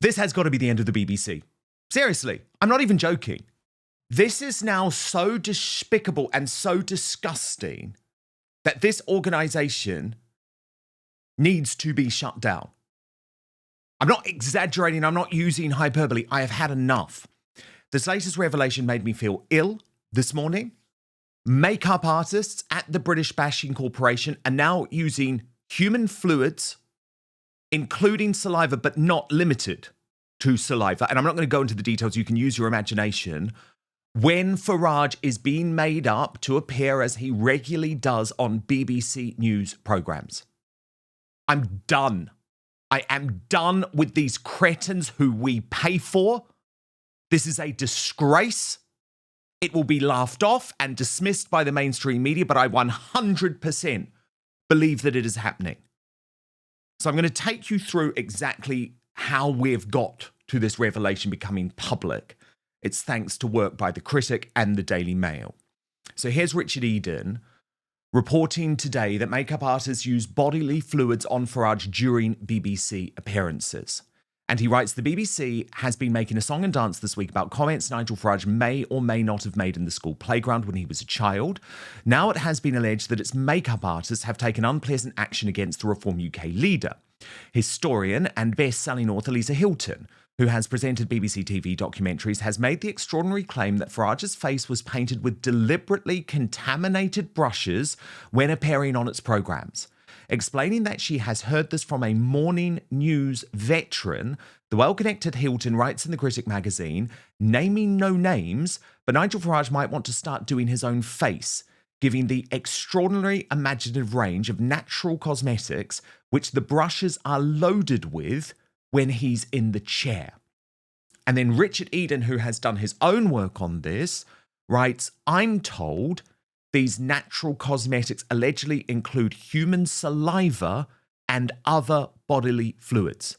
This has got to be the end of the BBC. Seriously, I'm not even joking. This is now so despicable and so disgusting that this organisation needs to be shut down. I'm not exaggerating. I'm not using hyperbole. I have had enough. This latest revelation made me feel ill this morning. Makeup artists at the British Bashing Corporation are now using human fluids, including saliva, but not limited to saliva. And I'm not going to go into the details. You can use your imagination. When Farage is being made up to appear as he regularly does on BBC News programmes. I'm done. I am done with these cretins who we pay for. This is a disgrace. It will be laughed off and dismissed by the mainstream media, but I 100% believe that it is happening. So I'm going to take you through exactly how we've got to this revelation becoming public. It's thanks to work by The Critic and the Daily Mail. So here's Richard Eden reporting today that makeup artists use bodily fluids on Farage during BBC appearances. And he writes, the BBC has been making a song and dance this week about comments Nigel Farage may or may not have made in the school playground when he was a child. Now it has been alleged that its makeup artists have taken unpleasant action against the Reform UK leader. Historian and best-selling author Lisa Hilton, who has presented BBC TV documentaries, has made the extraordinary claim that Farage's face was painted with deliberately contaminated brushes when appearing on its programmes. Explaining that she has heard this from a morning news veteran, the well-connected Hilton writes in The Critic magazine, naming no names, but Nigel Farage might want to start doing his own face, giving the extraordinary imaginative range of natural cosmetics which the brushes are loaded with when he's in the chair. And then Richard Eden, who has done his own work on this, writes, I'm told these natural cosmetics allegedly include human saliva and other bodily fluids.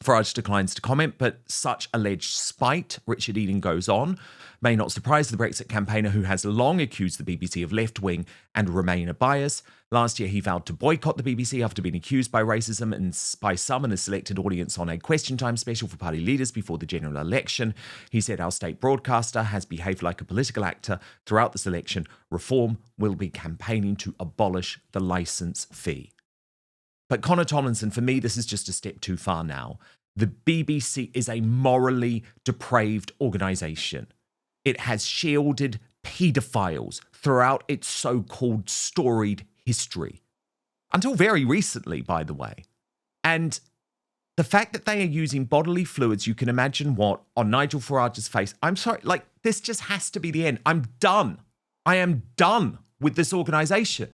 Farage declines to comment, but such alleged spite, Richard Eden goes on, may not surprise the Brexit campaigner who has long accused the BBC of left-wing and Remainer bias. Last year, he vowed to boycott the BBC after being accused by racism and by some in a selected audience on a Question Time special for party leaders before the general election. He said, our state broadcaster has behaved like a political actor throughout this election. Reform will be campaigning to abolish the licence fee. But Connor Tomlinson, for me, this is just a step too far now. The BBC is a morally depraved organisation. It has shielded paedophiles throughout its so-called storied history. Until very recently, by the way. And the fact that they are using bodily fluids, you can imagine what, on Nigel Farage's face. I'm sorry, this just has to be the end. I'm done. I am done with this organisation.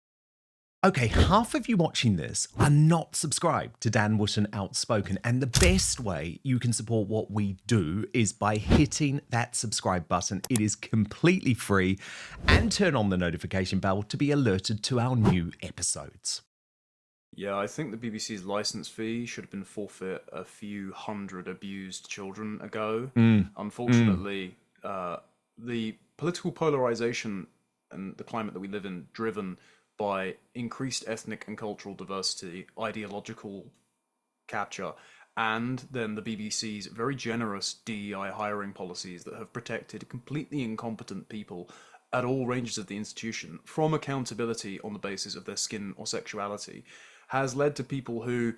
Okay, half of you watching this are not subscribed to Dan Wootton Outspoken, and the best way you can support what we do is by hitting that subscribe button. It is completely free, and turn on the notification bell to be alerted to our new episodes. Yeah, I think the BBC's licence fee should have been forfeit a few hundred abused children ago. Unfortunately, the political polarisation and the climate that we live in, driven by increased ethnic and cultural diversity, ideological capture, and then the BBC's very generous DEI hiring policies that have protected completely incompetent people at all ranges of the institution from accountability on the basis of their skin or sexuality, has led to people who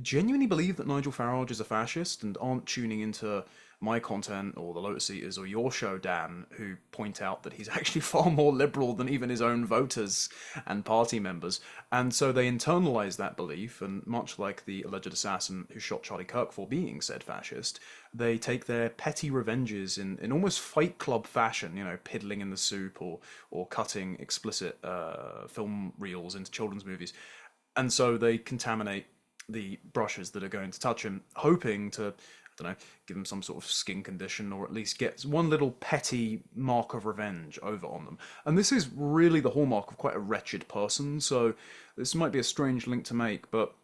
genuinely believe that Nigel Farage is a fascist and aren't tuning into my content or the Lotus Eaters or your show, Dan, who point out that he's actually far more liberal than even his own voters and party members. And so they internalize that belief, and much like the alleged assassin who shot Charlie Kirk for being said fascist, they take their petty revenges in almost Fight Club fashion, piddling in the soup or cutting explicit film reels into children's movies. And so they contaminate the brushes that are going to touch him, hoping to, give him some sort of skin condition, or at least get one little petty mark of revenge over on them. And this is really the hallmark of quite a wretched person, so this might be a strange link to make, but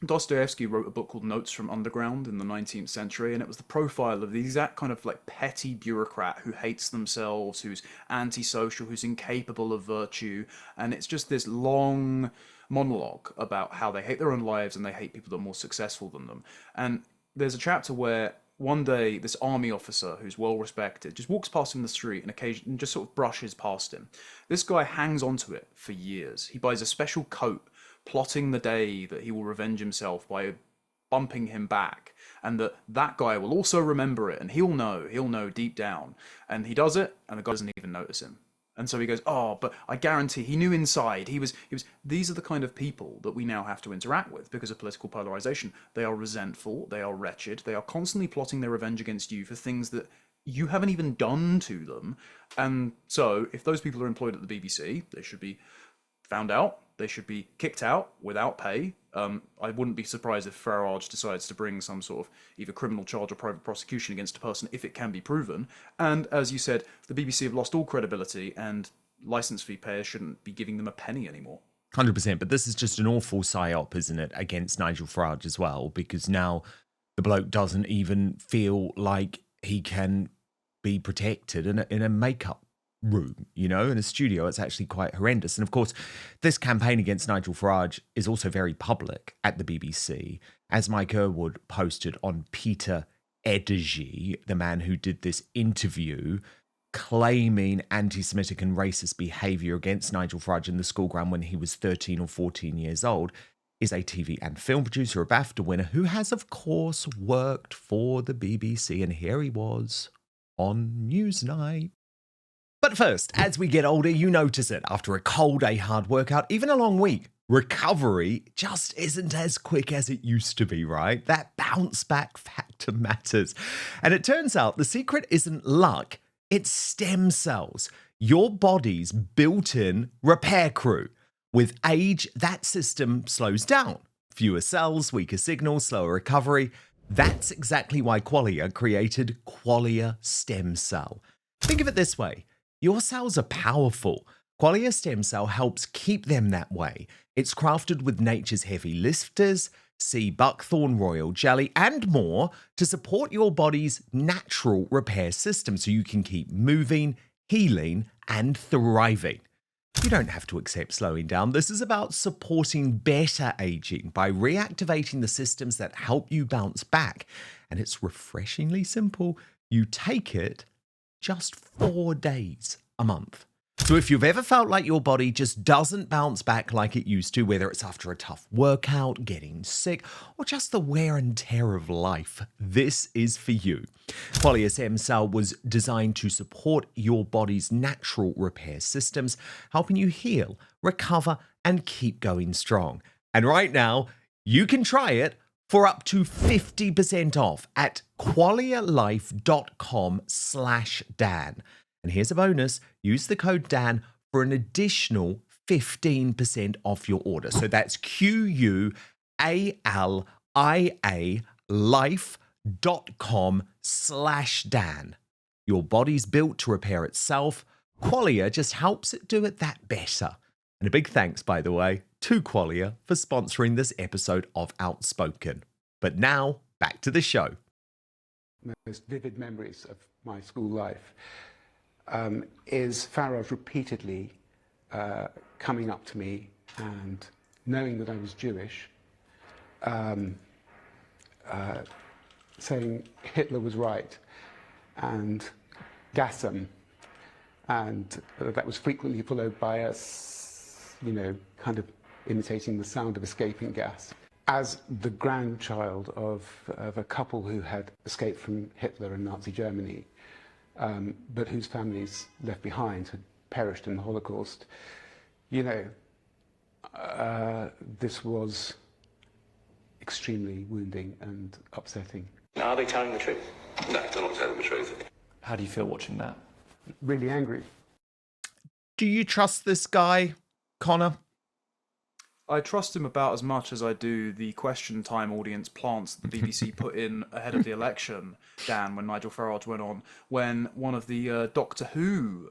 Dostoevsky wrote a book called Notes from Underground in the 19th century, and it was the profile of the exact kind of petty bureaucrat who hates themselves, who's antisocial, who's incapable of virtue, and it's just this long monologue about how they hate their own lives and they hate people that are more successful than them. And there's a chapter where one day this army officer who's well respected just walks past him in the street and occasionally just sort of brushes past him. This guy hangs onto it for years. He buys a special coat, plotting the day that he will revenge himself by bumping him back, and that guy will also remember it, and he'll know deep down. And he does it, and the guy doesn't even notice him. And so he goes, oh, but I guarantee he knew inside. He was. These are the kind of people that we now have to interact with because of political polarization. They are resentful. They are wretched. They are constantly plotting their revenge against you for things that you haven't even done to them. And so if those people are employed at the BBC, they should be found out. They should be kicked out without pay. I wouldn't be surprised if Farage decides to bring some sort of either criminal charge or private prosecution against a person if it can be proven. And as you said, the BBC have lost all credibility, and licence fee payers shouldn't be giving them a penny anymore. 100%. But this is just an awful psyop, isn't it, against Nigel Farage as well, because now the bloke doesn't even feel like he can be protected in a makeup room, in a studio. It's actually quite horrendous. And of course, this campaign against Nigel Farage is also very public at the BBC, as Mike Irwood posted on Peter Edgy, the man who did this interview claiming anti-Semitic and racist behaviour against Nigel Farage in the school ground when he was 13 or 14 years old, is a TV and film producer, a BAFTA winner, who has, of course, worked for the BBC. And here he was on Newsnight. But first, as we get older, you notice it. After a cold day, hard workout, even a long week, recovery just isn't as quick as it used to be, right? That bounce back factor matters. And it turns out the secret isn't luck, it's stem cells, your body's built-in repair crew. With age, that system slows down. Fewer cells, weaker signals, slower recovery. That's exactly why Qualia created Qualia Stem Cell. Think of it this way. Your cells are powerful. Qualia Stem Cell helps keep them that way. It's crafted with nature's heavy lifters, sea buckthorn, royal jelly, and more to support your body's natural repair system so you can keep moving, healing, and thriving. You don't have to accept slowing down. This is about supporting better aging by reactivating the systems that help you bounce back. And it's refreshingly simple. You take it just 4 days a month. So if you've ever felt like your body just doesn't bounce back like it used to, whether it's after a tough workout, getting sick, or just the wear and tear of life, this is for you. Qualia Stem Cell was designed to support your body's natural repair systems, helping you heal, recover, and keep going strong. And right now, you can try it for up to 50% off at qualialife.com/Dan. And here's a bonus. Use the code Dan for an additional 15% off your order. So that's QUALIA life.com/Dan. Your body's built to repair itself. Qualia just helps it do it that better. And a big thanks, by the way, to Qualia for sponsoring this episode of Outspoken. But now, back to the show. Most vivid memories of my school life is Farage repeatedly coming up to me and knowing that I was Jewish, saying Hitler was right and gas him, and that was frequently followed by us, kind of imitating the sound of escaping gas. As the grandchild of a couple who had escaped from Hitler and Nazi Germany, but whose families left behind had perished in the Holocaust, this was extremely wounding and upsetting. Are they telling the truth? No, they're not telling the truth. How do you feel watching that? Really angry. Do you trust this guy, Connor? I trust him about as much as I do the question time audience plants the BBC put in ahead of the election, Dan, when Nigel Farage went on, when one of the Doctor Who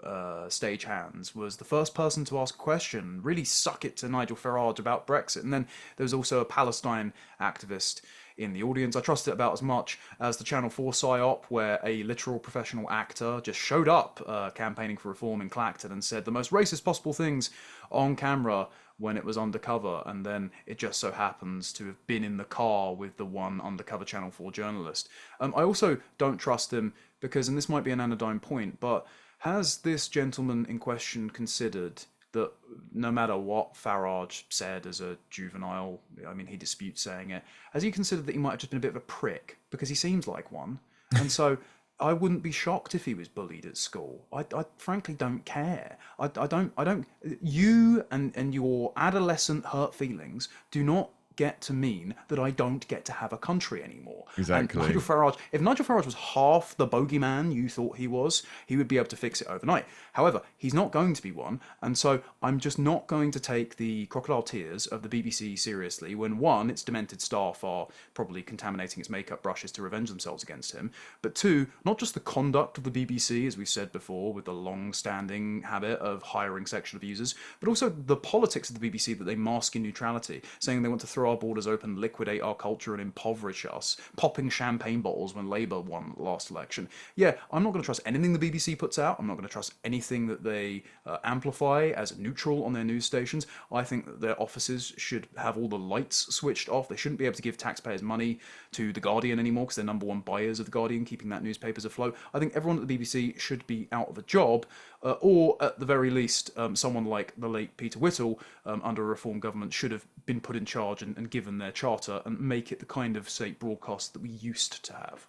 stagehands was the first person to ask a question, really suck it to Nigel Farage about Brexit. And then there was also a Palestine activist in the audience. I trust it about as much as the Channel 4 psyop, where a literal professional actor just showed up campaigning for reform in Clacton and said the most racist possible things on camera when it was undercover, and then it just so happens to have been in the car with the one undercover Channel 4 journalist. I also don't trust him because, and this might be an anodyne point, but has this gentleman in question considered that no matter what Farage said as a juvenile, I mean, he disputes saying it, has he considered that he might have just been a bit of a prick? Because he seems like one. And so I wouldn't be shocked if he was bullied at school. I frankly don't care. I don't, you and your adolescent hurt feelings do not get to mean that I don't get to have a country anymore. Exactly. And if Nigel Farage was half the bogeyman you thought he was, he would be able to fix it overnight. However, he's not going to be one, and so I'm just not going to take the crocodile tears of the BBC seriously when, one, its demented staff are probably contaminating its makeup brushes to revenge themselves against him, but two, not just the conduct of the BBC, as we've said before, with the long-standing habit of hiring sexual abusers, but also the politics of the BBC that they mask in neutrality, saying they want to throw our borders open, liquidate our culture and impoverish us, popping champagne bottles when Labour won the last election. Yeah, I'm not going to trust anything the BBC puts out. I'm not going to trust anything that they amplify as neutral on their news stations. I think that their offices should have all the lights switched off. They shouldn't be able to give taxpayers money to The Guardian anymore because they're number one buyers of The Guardian, keeping that newspaper's afloat. I think everyone at the BBC should be out of a job, or at the very least, someone like the late Peter Whittle, under a reform government, should have been put in charge and given their charter and make it the kind of state broadcast that we used to have.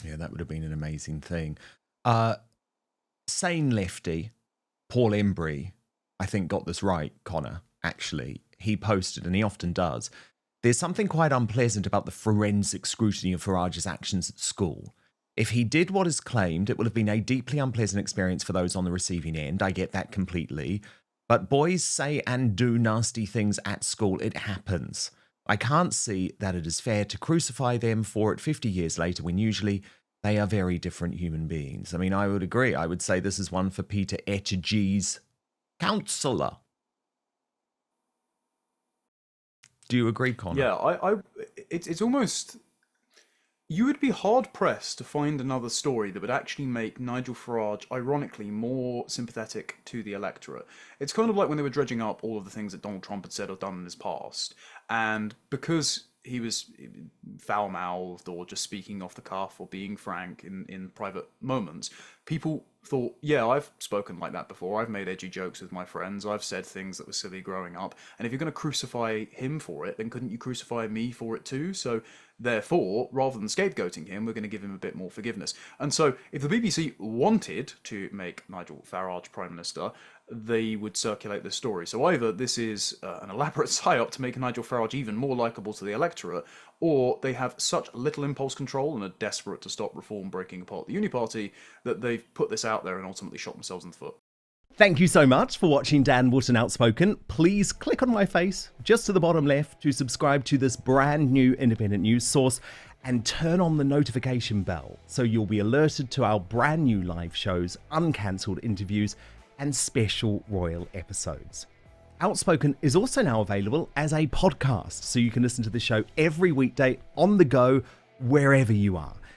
Yeah, that would have been an amazing thing. Sane lefty Paul Embry, I think, got this right, Connor, actually. He posted, and he often does, there's something quite unpleasant about the forensic scrutiny of Farage's actions at school. If he did what is claimed, it would have been a deeply unpleasant experience for those on the receiving end. I get that completely. But boys say and do nasty things at school. It happens. I can't see that it is fair to crucify them for it 50 years later when usually they are very different human beings. I mean, I would agree. I would say this is one for Peter Ettige's counsellor. Do you agree, Connor? Yeah, it's almost... You would be hard-pressed to find another story that would actually make Nigel Farage, ironically, more sympathetic to the electorate. It's kind of like when they were dredging up all of the things that Donald Trump had said or done in his past, and because he was foul-mouthed or just speaking off the cuff or being frank in private moments, people thought, yeah, I've spoken like that before, I've made edgy jokes with my friends, I've said things that were silly growing up, and if you're going to crucify him for it, then couldn't you crucify me for it too? So therefore, rather than scapegoating him, we're going to give him a bit more forgiveness. And so if the BBC wanted to make Nigel Farage Prime Minister, they would circulate this story. So either this is an elaborate psyop to make Nigel Farage even more likeable to the electorate, or they have such little impulse control and are desperate to stop reform breaking apart the Uni Party that they've put this out there and ultimately shot themselves in the foot. Thank you so much for watching Dan Wootton Outspoken. Please click on my face just to the bottom left to subscribe to this brand new independent news source and turn on the notification bell so you'll be alerted to our brand new live shows, uncancelled interviews, and special royal episodes. Outspoken is also now available as a podcast, so you can listen to the show every weekday on the go, wherever you are.